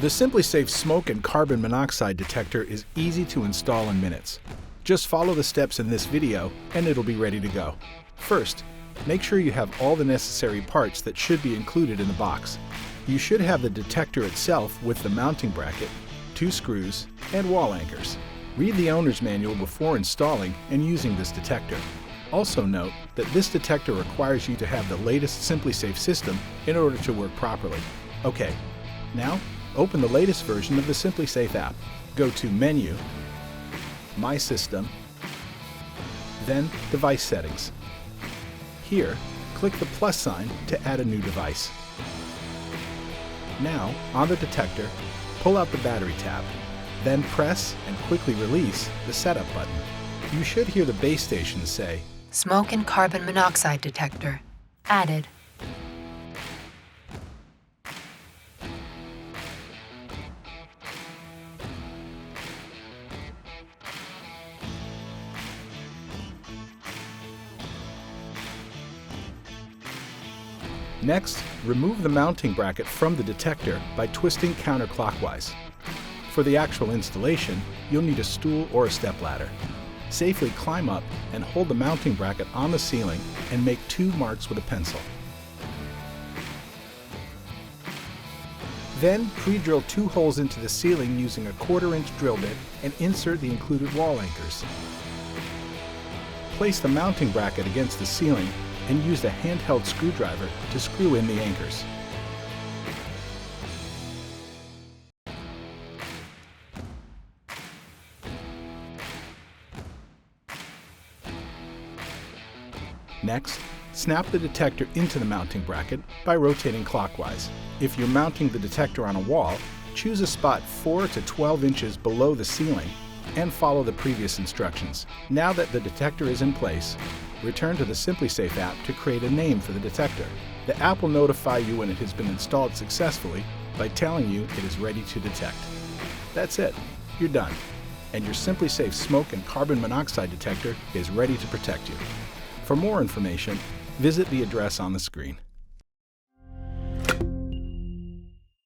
The SimpliSafe smoke and carbon monoxide detector is easy to install in minutes. Just follow the steps in this video and it'll be ready to go. First, make sure you have all the necessary parts that should be included in the box. You should have the detector itself with the mounting bracket, 2 screws, and wall anchors. Read the owner's manual before installing and using this detector. Also note that this detector requires you to have the latest SimpliSafe system in order to work properly. Okay, now open the latest version of the SimpliSafe app. Go to Menu, My System, then Device Settings. Here, click the plus sign to add a new device. Now, on the detector, pull out the battery tab. Then press and quickly release the Setup button. You should hear the base station say, Smoke and carbon monoxide detector added. Next, remove the mounting bracket from the detector by twisting counterclockwise. For the actual installation, you'll need a stool or a stepladder. Safely climb up and hold the mounting bracket on the ceiling and make 2 marks with a pencil. Then pre-drill 2 holes into the ceiling using a 1/4-inch drill bit and insert the included wall anchors. Place the mounting bracket against the ceiling and use the handheld screwdriver to screw in the anchors. Next, snap the detector into the mounting bracket by rotating clockwise. If you're mounting the detector on a wall, choose a spot 4 to 12 inches below the ceiling and follow the previous instructions. Now that the detector is in place, return to the SimpliSafe app to create a name for the detector. The app will notify you when it has been installed successfully by telling you it is ready to detect. That's it. You're done. And your SimpliSafe smoke and carbon monoxide detector is ready to protect you. For more information, visit the address on the screen.